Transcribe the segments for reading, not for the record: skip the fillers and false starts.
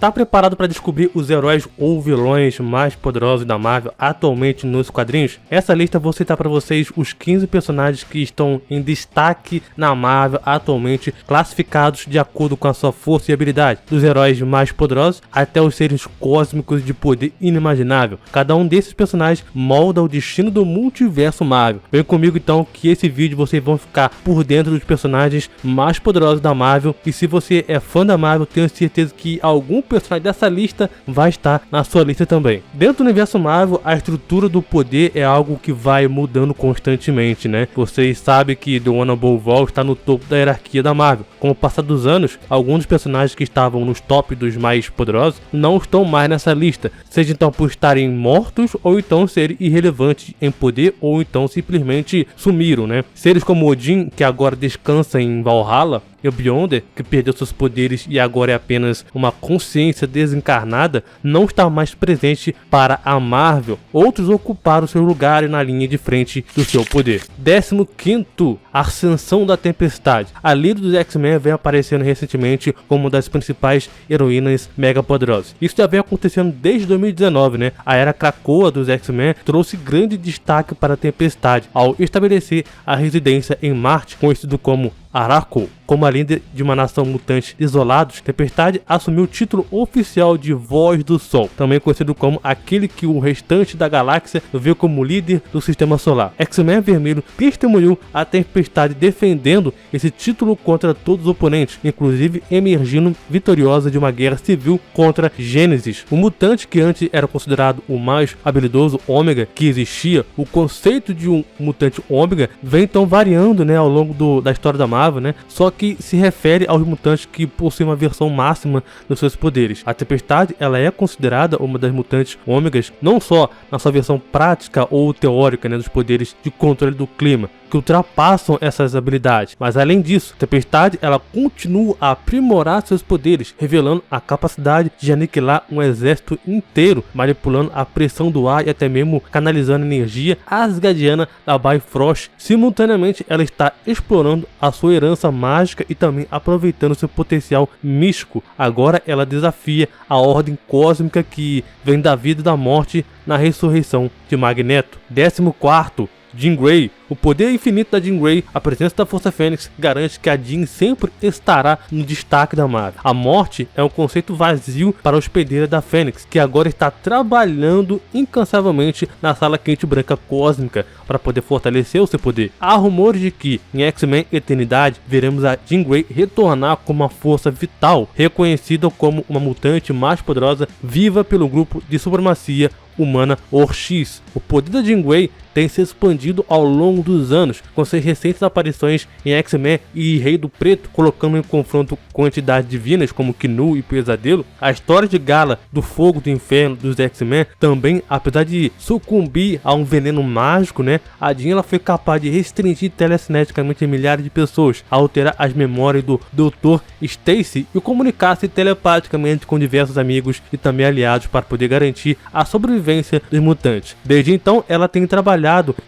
Tá preparado para descobrir os heróis ou vilões mais poderosos da Marvel atualmente nos quadrinhos? Essa lista vou citar para vocês os 15 personagens que estão em destaque na Marvel atualmente, classificados de acordo com a sua força e habilidade, dos heróis mais poderosos até os seres cósmicos de poder inimaginável. Cada um desses personagens molda o destino do multiverso Marvel. Vem comigo então que esse vídeo vocês vão ficar por dentro dos personagens mais poderosos da Marvel, e se você é fã da Marvel, tenho certeza que algum personagem dessa lista vai estar na sua lista também. Dentro do universo Marvel, a estrutura do poder é algo que vai mudando constantemente, né? Vocês sabem que The Honorable Vol está no topo da hierarquia da Marvel. Com o passar dos anos, alguns dos personagens que estavam nos top dos mais poderosos não estão mais nessa lista, seja então por estarem mortos ou então serem irrelevantes em poder ou então simplesmente sumiram, né? Seres como Odin, que agora descansa em Valhalla, e o Beyonder, que perdeu seus poderes e agora é apenas uma consciência desencarnada, não está mais presente para a Marvel. Outros ocuparam seus lugares na linha de frente do seu poder. 15º, Ascensão da Tempestade. A líder dos X-Men vem aparecendo recentemente como uma das principais heroínas mega poderosas. Isso já vem acontecendo desde 2019, né? A era Krakoa dos X-Men trouxe grande destaque para a Tempestade ao estabelecer a residência em Marte, conhecido como Arakko. Como a líder de uma nação mutante isolados, Tempestade assumiu o título oficial de Voz do Sol, também conhecido como aquele que o restante da galáxia viu como líder do sistema solar. X-Men Vermelho testemunhou a Tempestade defendendo esse título contra todos os oponentes, inclusive emergindo vitoriosa de uma guerra civil contra Gênesis, o mutante que antes era considerado o mais habilidoso Ômega que existia. O conceito de um mutante Ômega vem então variando, né, ao longo da história da Marvel, né? Só que se refere aos mutantes que possuem uma versão máxima dos seus poderes. A Tempestade, ela é considerada uma das mutantes ômegas, não só na sua versão prática ou teórica, né, dos poderes de controle do clima, que ultrapassam essas habilidades, mas além disso, Tempestade ela continua a aprimorar seus poderes, revelando a capacidade de aniquilar um exército inteiro, manipulando a pressão do ar e até mesmo canalizando energia asgardiana da Bifrost. Simultaneamente, ela está explorando a sua herança mágica e também aproveitando seu potencial místico. Agora ela desafia a ordem cósmica que vem da vida e da morte na ressurreição de Magneto. 14º, Jean Grey. O poder infinito da Jean Grey, a presença da Força Fênix, garante que a Jean sempre estará no destaque da Marvel. A morte é um conceito vazio para a hospedeira da Fênix, que agora está trabalhando incansavelmente na Sala Quente Branca Cósmica para poder fortalecer o seu poder. Há rumores de que em X-Men Eternidade veremos a Jean Grey retornar como uma força vital, reconhecida como uma mutante mais poderosa, viva pelo grupo de supremacia humana Orx. O poder da Jean Grey tem se expandido ao longo dos anos, com suas recentes aparições em X-Men e Rei do Preto, colocando em confronto com entidades divinas como Knu e Pesadelo. A história de Gala, do Fogo do Inferno dos X-Men, também, apesar de sucumbir a um veneno mágico, né, a Jean ela foi capaz de restringir telecineticamente milhares de pessoas, alterar as memórias do Dr. Stacy e comunicar-se telepaticamente com diversos amigos e também aliados para poder garantir a sobrevivência dos mutantes. Desde então, ela tem trabalhado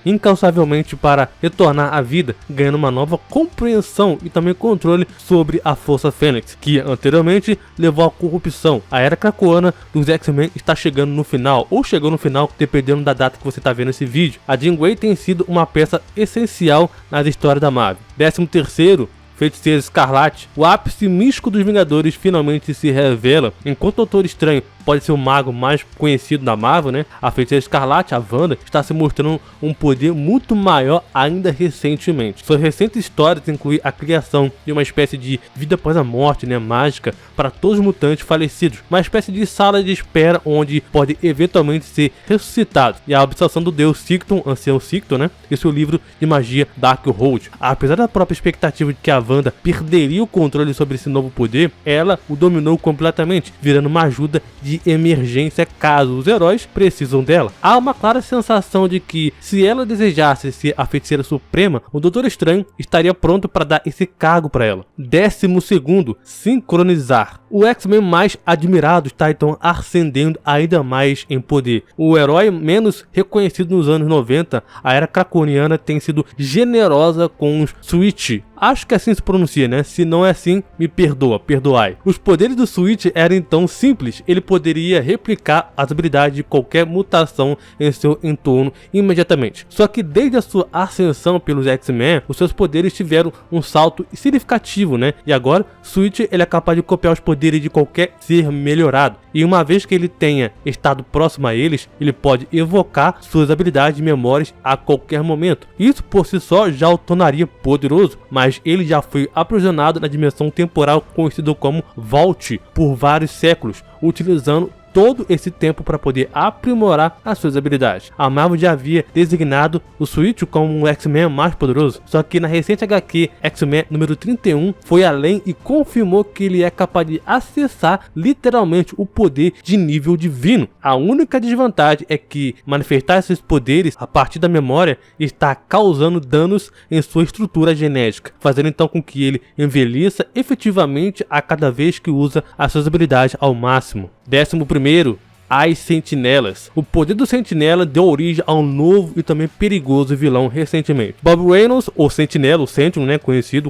incansavelmente para retornar à vida, ganhando uma nova compreensão e também controle sobre a Força Fênix, que anteriormente levou à corrupção. A era krakoana dos X-Men está chegando no final, ou chegou no final, dependendo da data que você está vendo esse vídeo. A Jean Grey tem sido uma peça essencial nas histórias da Marvel. 13º, Feiticeira Escarlate. O ápice místico dos Vingadores finalmente se revela. Enquanto o Doutor Estranho pode ser o mago mais conhecido da Marvel, né? A Feiticeira Escarlate, a Wanda, está se mostrando um poder muito maior ainda recentemente. Suas recentes histórias incluem a criação de uma espécie de vida após a morte, né, mágica, para todos os mutantes falecidos. Uma espécie de sala de espera onde pode eventualmente ser ressuscitado. E a obsessão do deus Sicton, ancião Sicton, né? E seu livro de magia Darkhold. Apesar da própria expectativa de que a Wanda perderia o controle sobre esse novo poder, ela o dominou completamente, virando uma ajuda de emergência caso os heróis precisam dela. Há uma clara sensação de que, se ela desejasse ser a Feiticeira Suprema, o Doutor Estranho estaria pronto para dar esse cargo para ela. 12º, sincronizar. O X-Men mais admirado está então ascendendo ainda mais em poder. O herói menos reconhecido nos anos 90, a era kraconiana tem sido generosa com os Switch. acho que assim se pronuncia, né? Se não é assim, me perdoai. Os poderes do Switch eram então simples, ele poderia replicar as habilidades de qualquer mutação em seu entorno imediatamente. Só que desde a sua ascensão pelos X-Men, os seus poderes tiveram um salto significativo, né? E agora, Switch ele é capaz de copiar os poderes de qualquer ser melhorado. E uma vez que ele tenha estado próximo a eles, ele pode evocar suas habilidades e memórias a qualquer momento. Isso por si só já o tornaria poderoso, mas ele já foi aprisionado na dimensão temporal conhecido como Vault por vários séculos, utilizando todo esse tempo para poder aprimorar as suas habilidades. A Marvel já havia designado o Switch como um X-Men mais poderoso, só que na recente HQ X-Men número 31 foi além e confirmou que ele é capaz de acessar literalmente o poder de nível divino. A única desvantagem é que manifestar esses poderes a partir da memória está causando danos em sua estrutura genética, fazendo então com que ele envelheça efetivamente a cada vez que usa as suas habilidades ao máximo. 11º, as Sentinelas. O poder do Sentinela deu origem a um novo e também perigoso vilão recentemente. Bob Reynolds, ou Sentinela, o Sentinel, né,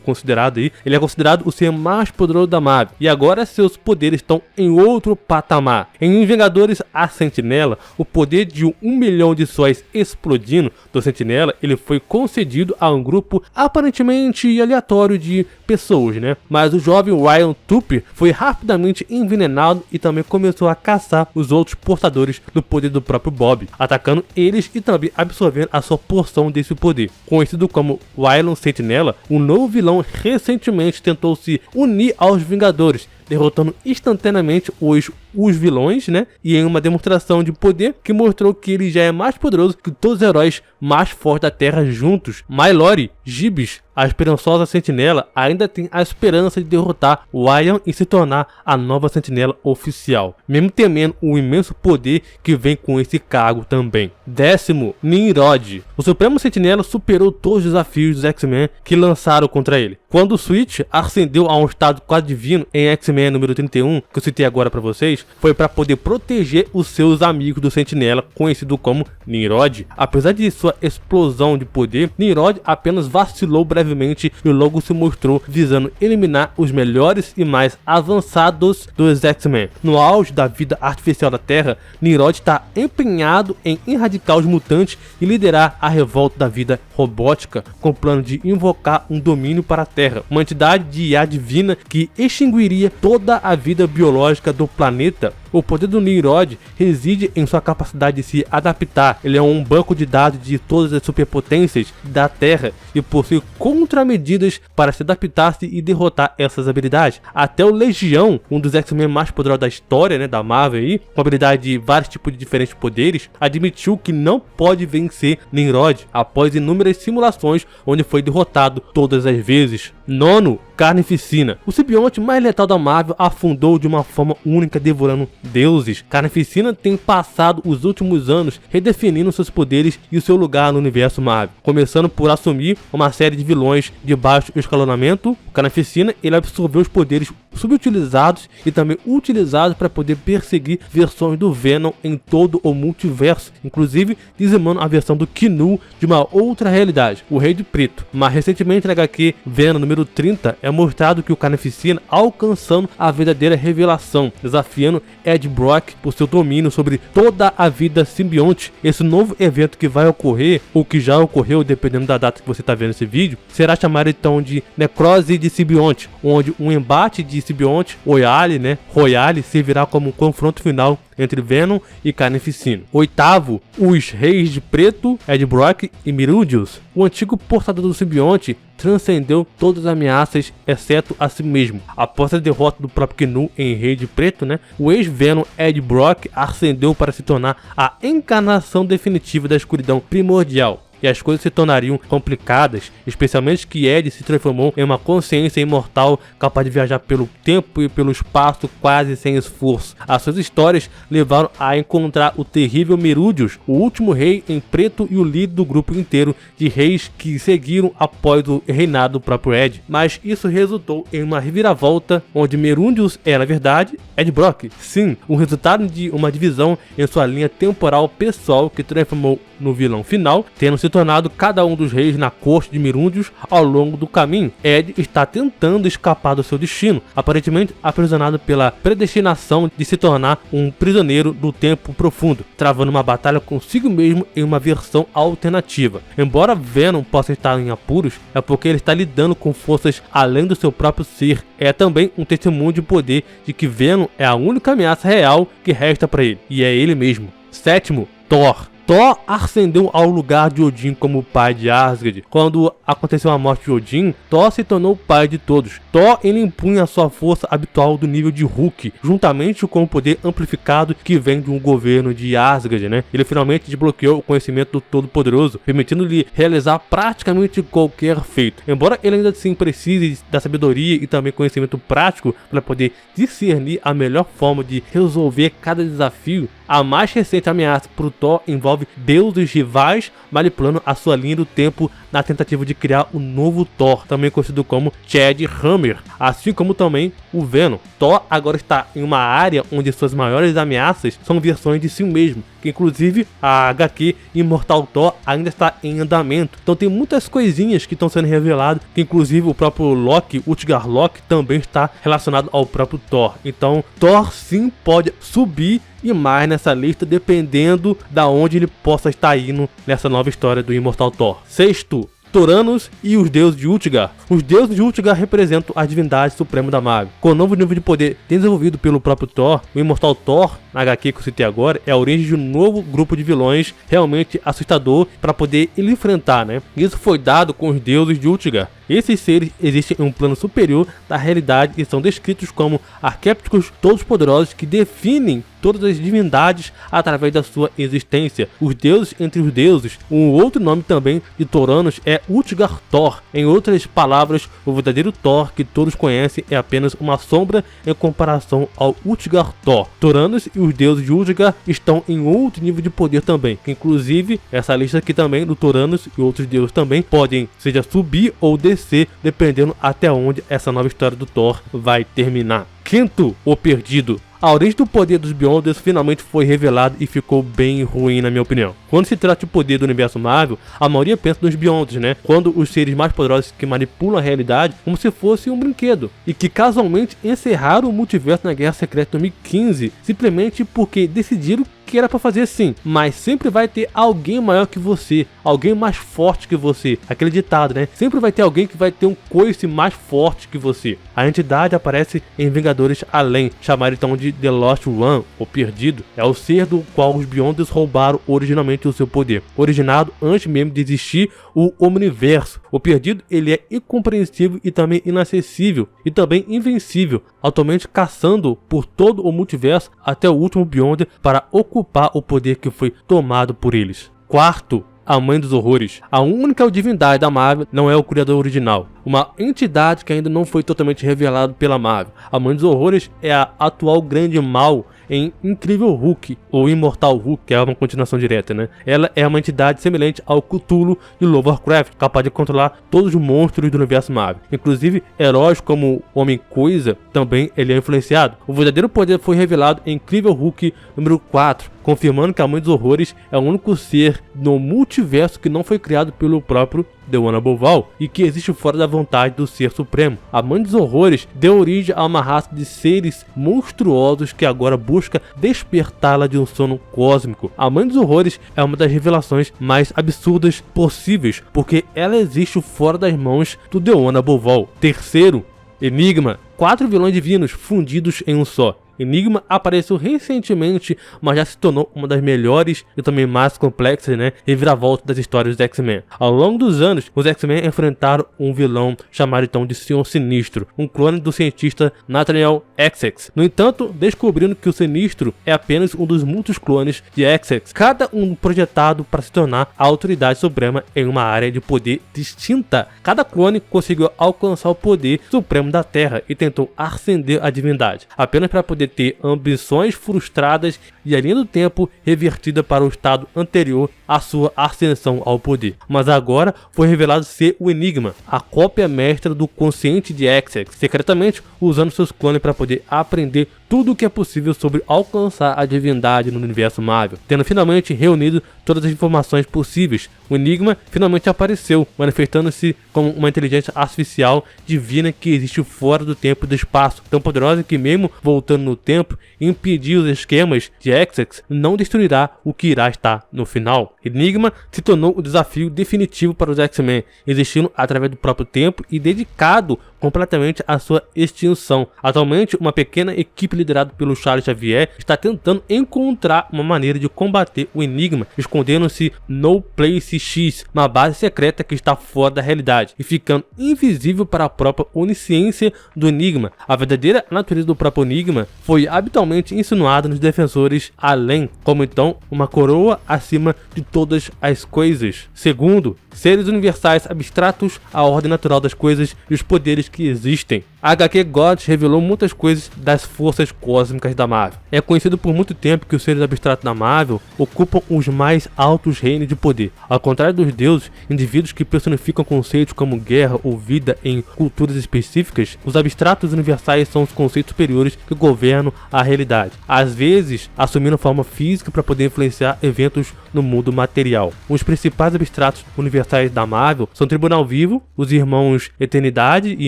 considerado aí, ele é considerado o ser mais poderoso da Marvel, e agora seus poderes estão em outro patamar. Em Vingadores, a Sentinela, o poder de 1 milhão de sóis explodindo do Sentinela, ele foi concedido a um grupo aparentemente aleatório de pessoas, né? Mas o jovem Ryan Tupper foi rapidamente envenenado e também começou a caçar os outros portadores do poder do próprio Bob, atacando eles e também absorvendo a sua porção desse poder. Conhecido como Wylon Sentinela, um novo vilão recentemente tentou se unir aos Vingadores, derrotando instantaneamente os vilões, né? E em uma demonstração de poder que mostrou que ele já é mais poderoso que todos os heróis mais fortes da Terra juntos. Mallory Gibbs, a esperançosa Sentinela, ainda tem a esperança de derrotar Ryan e se tornar a nova Sentinela oficial, mesmo temendo o imenso poder que vem com esse cargo também. 10º, Nimrod. O Supremo Sentinela superou todos os desafios dos X-Men que lançaram contra ele. Quando o Switch ascendeu a um estado quase divino em X-Men número 31, que eu citei agora para vocês, foi para poder proteger os seus amigos do Sentinela, conhecido como Nimrod. Apesar de sua explosão de poder, Nimrod apenas vacilou brevemente e logo se mostrou visando eliminar os melhores e mais avançados dos X-Men. No auge da vida artificial da Terra, Nimrod está empenhado em erradicar os mutantes e liderar a revolta da vida robótica, com o plano de invocar um domínio para a Terra, uma entidade de IA divina que extinguiria toda a vida biológica do planeta. O poder do Nimrod reside em sua capacidade de se adaptar. Ele é um banco de dados de todas as superpotências da Terra e possui contramedidas para se adaptar-se e derrotar essas habilidades. Até o Legião, um dos X-Men mais poderosos da história, né, da Marvel aí, com habilidade de vários tipos de diferentes poderes, admitiu que não pode vencer Nimrod após inúmeras simulações onde foi derrotado todas as vezes. 9º, Carnificina. O simbionte mais letal da Marvel afundou de uma forma única, devorando deuses. Carnificina tem passado os últimos anos redefinindo seus poderes e o seu lugar no universo Marvel, começando por assumir uma série de vilões de baixo escalonamento. O Carnificina ele absorveu os poderes subutilizados e também utilizados para poder perseguir versões do Venom em todo o multiverso, inclusive dizimando a versão do Knu de uma outra realidade, o Rei de Preto. Mas recentemente na HQ Venom número 30 é mostrado que o Carnificina alcançando a verdadeira revelação, desafiando Ed Brock por seu domínio sobre toda a vida simbionte. Esse novo evento que vai ocorrer, ou que já ocorreu, dependendo da data que você está vendo esse vídeo, será chamado então de Necrose de Simbionte, onde um embate de simbionte, Royale, servirá como um confronto final entre Venom e Carnificina. 8º, os Reis de Preto, Ed Brock e Mirudius. O antigo portador do simbionte transcendeu todas as ameaças, exceto a si mesmo. Após a derrota do próprio Knu em Rei de Preto, o ex-Venom Ed Brock ascendeu para se tornar a encarnação definitiva da escuridão primordial. E as coisas se tornariam complicadas, especialmente que Ed se transformou em uma consciência imortal capaz de viajar pelo tempo e pelo espaço quase sem esforço. As suas histórias levaram a encontrar o terrível Mirudius, o último rei em preto e o líder do grupo inteiro de reis que seguiram após o reinado do próprio Ed. Mas isso resultou em uma reviravolta onde Mirudius é, na verdade, Ed Brock. Sim, o resultado de uma divisão em sua linha temporal pessoal que transformou no vilão final, tendo se tornado cada um dos reis na corte de Mirundius ao longo do caminho. Ed está tentando escapar do seu destino, aparentemente aprisionado pela predestinação de se tornar um prisioneiro do tempo profundo, travando uma batalha consigo mesmo em uma versão alternativa. Embora Venom possa estar em apuros, é porque ele está lidando com forças além do seu próprio ser. É também um testemunho de poder de que Venom é a única ameaça real que resta para ele, e é ele mesmo. Sétimo, Thor. Thor ascendeu ao lugar de Odin como pai de Asgard. Quando aconteceu a morte de Odin, Thor se tornou o pai de todos. Thor ele impunha a sua força habitual do nível de Hulk, juntamente com o poder amplificado que vem de um governo de Asgard, né? Ele finalmente desbloqueou o conhecimento do Todo-Poderoso, permitindo-lhe realizar praticamente qualquer feito. Embora ele ainda assim precise da sabedoria e também conhecimento prático para poder discernir a melhor forma de resolver cada desafio, a mais recente ameaça para o Thor envolve deuses rivais manipulando a sua linha do tempo na tentativa de criar o novo Thor, também conhecido como Chad Hammer, assim como também o Venom. Thor agora está em uma área onde suas maiores ameaças são versões de si mesmo, que inclusive a HQ Imortal Thor ainda está em andamento. Então tem muitas coisinhas que estão sendo reveladas, que inclusive o próprio Loki, Utgar Loki, também está relacionado ao próprio Thor. Então Thor sim pode subir e mais nessa lista, dependendo da onde ele possa estar indo nessa nova história do Imortal Thor. Sexto, Turanos e os deuses de Utgard. Os deuses de Utgard representam a divindade suprema da Marvel. Com o novo nível de poder desenvolvido pelo próprio Thor, o Imortal Thor, na HQ que eu citei agora, é a origem de um novo grupo de vilões realmente assustador para poder ele enfrentar, né? Isso foi dado com os deuses de Utgard. Esses seres existem em um plano superior da realidade e são descritos como arquétipos todos poderosos que definem todas as divindades através da sua existência. Os deuses entre os deuses. Um outro nome também de Turanos é Utgard Thor. Em outras palavras, o verdadeiro Thor que todos conhecem é apenas uma sombra em comparação ao Utgard Thor. Turanos e os deuses de Utgard estão em outro nível de poder também. Inclusive, essa lista aqui também do Turanos e outros deuses também podem seja subir ou descer, dependendo até onde essa nova história do Thor vai terminar. Quinto, o Perdido. A origem do poder dos Beyonders finalmente foi revelada e ficou bem ruim na minha opinião. Quando se trata de poder do universo Marvel, a maioria pensa nos Beyonders, né? Quando os seres mais poderosos que manipulam a realidade como se fosse um brinquedo. E que casualmente encerraram o multiverso na Guerra Secreta 2015, simplesmente porque decidiram que era pra fazer assim, mas sempre vai ter alguém maior que você, alguém mais forte que você. Aquele ditado, né? Sempre vai ter alguém que vai ter um coice mais forte que você. A entidade aparece em Vingadores Além, chamada então de The Lost One, o Perdido. É o ser do qual os Beyonders roubaram originalmente o seu poder, originado antes mesmo de existir o Omniverso. O Perdido, ele é incompreensível e também inacessível, e também invencível, atualmente caçando por todo o multiverso até o último Beyonder para ocupar o poder que foi tomado por eles. Quarto, a Mãe dos Horrores. A única divindade da Marvel não é o criador original, uma entidade que ainda não foi totalmente revelada pela Marvel. A Mãe dos Horrores é a atual grande mal em Incrível Hulk, ou Imortal Hulk, que é uma continuação direta, né? Ela é uma entidade semelhante ao Cthulhu de Lovecraft, capaz de controlar todos os monstros do universo Marvel. Inclusive, heróis como Homem-Coisa, também ele é influenciado. O verdadeiro poder foi revelado em Incrível Hulk número 4, confirmando que a Mãe dos Horrores é o único ser no multiverso que não foi criado pelo próprio The One Above All, e que existe fora da vontade do Ser Supremo. A Mãe dos Horrores deu origem a uma raça de seres monstruosos que agora busca despertá-la de um sono cósmico. A Mãe dos Horrores é uma das revelações mais absurdas possíveis, porque ela existe fora das mãos do The One Above All. Terceiro, Enigma. 4 vilões divinos fundidos em um só. Enigma apareceu recentemente, mas já se tornou uma das melhores e também mais complexas, né, reviravoltas das histórias dos X-Men. Ao longo dos anos, os X-Men enfrentaram um vilão chamado então de Senhor Sinistro, um clone do cientista Nathaniel Essex. No entanto, descobrindo que o Sinistro é apenas um dos muitos clones de Essex, cada um projetado para se tornar a autoridade suprema em uma área de poder distinta. Cada clone conseguiu alcançar o poder supremo da Terra e tentou ascender a divindade, apenas para poder ter ambições frustradas e a linha do tempo revertida para o estado anterior à sua ascensão ao poder. Mas agora foi revelado ser o Enigma, a cópia mestra do consciente de Essex, secretamente usando seus clones para poder aprender tudo o que é possível sobre alcançar a divindade no universo Marvel, tendo finalmente reunido todas as informações possíveis. O Enigma finalmente apareceu, manifestando-se como uma inteligência artificial divina que existe fora do tempo e do espaço, tão poderosa que mesmo voltando no tempo, impedir os esquemas de Essex não destruirá o que irá estar no final. Enigma se tornou o desafio definitivo para os X-Men, existindo através do próprio tempo e dedicado completamente à sua extinção. Atualmente, uma pequena equipe liderada pelo Charles Xavier está tentando encontrar uma maneira de combater o Enigma, escondendo-se no Place X, uma base secreta que está fora da realidade, e ficando invisível para a própria onisciência do Enigma. A verdadeira natureza do próprio Enigma foi habitualmente insinuada nos Defensores Além, como então uma coroa acima de todas as coisas. Segundo, seres universais abstratos, a ordem natural das coisas e os poderes que existem. A HQ Gods revelou muitas coisas das forças cósmicas da Marvel. É conhecido por muito tempo que os seres abstratos da Marvel ocupam os mais altos reinos de poder. Ao contrário dos deuses, indivíduos que personificam conceitos como guerra ou vida em culturas específicas, os abstratos universais são os conceitos superiores que governam a realidade, às vezes assumindo forma física para poder influenciar eventos no mundo material. Os principais abstratos universais da Marvel são Tribunal Vivo, os Irmãos Eternidade e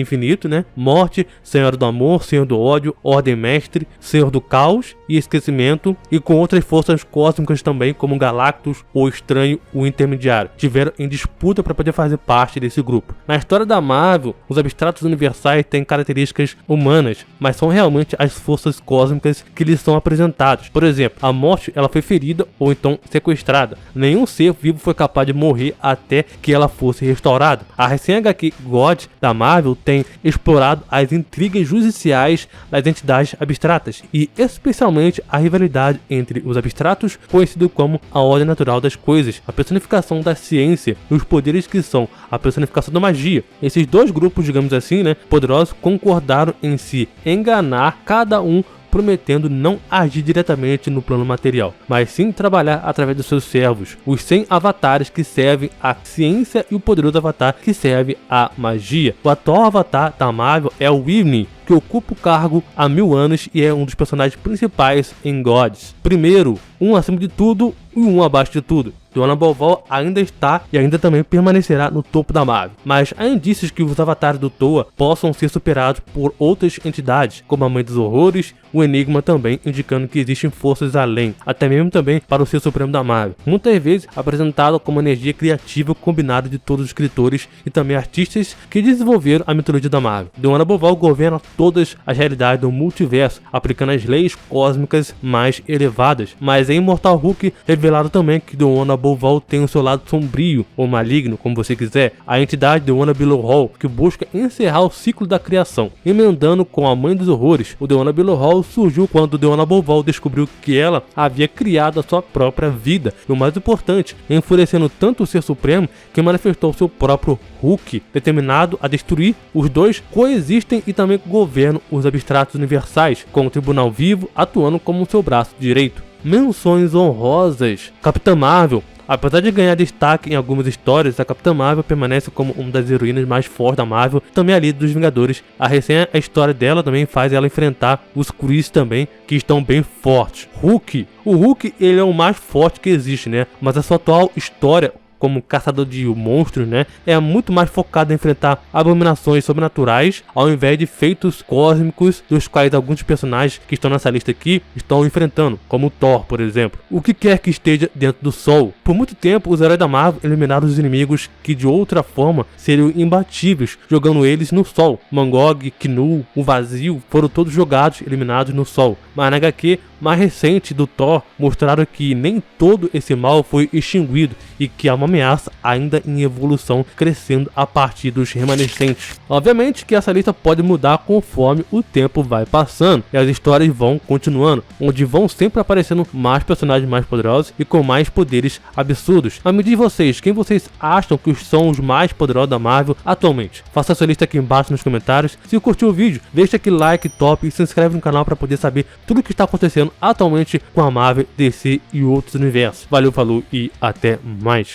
Infinito, Morte, Senhor do Amor, Senhor do Ódio, Ordem Mestre, Senhor do Caos e Esquecimento, e com outras forças cósmicas também, como Galactus, o Estranho, o Intermediário, tiveram em disputa para poder fazer parte desse grupo. Na história da Marvel, os abstratos universais têm características humanas, mas são realmente as forças cósmicas que lhes são apresentadas. Por exemplo, a Morte ela foi ferida ou então sequestrada. Nenhum ser vivo foi capaz de morrer até que ela fosse restaurada. A recém-HQ God da Marvel tem explorado as intrigas judiciais das entidades abstratas e especialmente a rivalidade entre os abstratos, conhecido como a ordem natural das coisas, a personificação da ciência e os poderes que são a personificação da magia. Esses dois grupos, digamos assim, poderosos, concordaram em se enganar, cada um prometendo não agir diretamente no plano material, mas sim trabalhar através dos seus servos, os 100 avatares que servem à ciência e o poderoso avatar que serve à magia. O atual avatar da Marvel é o Weaving, que ocupa o cargo há 1000 anos e é um dos personagens principais em Gods. Primeiro, um acima de tudo e um abaixo de tudo. Dona Bolval ainda está e ainda também permanecerá no topo da Marvel, mas há indícios que os avatares do Toa possam ser superados por outras entidades, como a Mãe dos Horrores, o Enigma também, indicando que existem forças além, até mesmo também para o Ser Supremo da Marvel, muitas vezes apresentado como energia criativa combinada de todos os escritores e também artistas que desenvolveram a mitologia da Marvel. Dona Bolval governa todas as realidades do multiverso, aplicando as leis cósmicas mais elevadas, mas em Immortal Hulk revelado também que Dona Bolval tem o seu lado sombrio ou maligno, como você quiser, a entidade Dona Belohol, que busca encerrar o ciclo da criação. Emendando com a Mãe dos Horrores, o Dona Belohol surgiu quando Dona Bolval descobriu que ela havia criado a sua própria vida, e o mais importante, enfurecendo tanto o Ser Supremo que manifestou seu próprio Hulk, determinado a destruir. Os dois coexistem e também governam os abstratos universais, com o Tribunal Vivo atuando como seu braço direito. Menções honrosas. Capitã Marvel. Apesar de ganhar destaque em algumas histórias, a Capitã Marvel permanece como uma das heroínas mais fortes da Marvel, também a líder dos Vingadores. A história dela também faz ela enfrentar os Kree também, que estão bem fortes. Hulk. O Hulk, ele é o mais forte que existe, mas a sua atual história como caçador de monstros, é muito mais focado em enfrentar abominações sobrenaturais, ao invés de feitos cósmicos, dos quais alguns personagens que estão nessa lista aqui estão enfrentando, como Thor, por exemplo. O que quer que esteja dentro do Sol. Por muito tempo, os heróis da Marvel eliminaram os inimigos que de outra forma seriam imbatíveis, jogando eles no Sol. Mangog, Knu, o Vazio, foram todos jogados, eliminados no Sol. Mas na HQ mais recente do Thor, mostraram que nem todo esse mal foi extinguido e que há uma ameaça ainda em evolução, crescendo a partir dos remanescentes. Obviamente que essa lista pode mudar conforme o tempo vai passando e as histórias vão continuando, onde vão sempre aparecendo mais personagens mais poderosos e com mais poderes absurdos. Mas me diz vocês, quem vocês acham que são os mais poderosos da Marvel atualmente? Faça sua lista aqui embaixo nos comentários. Se curtiu o vídeo, deixa aquele like top e se inscreve no canal para poder saber tudo o que está acontecendo atualmente com a Marvel, DC e outros universos. Valeu, falou e até mais.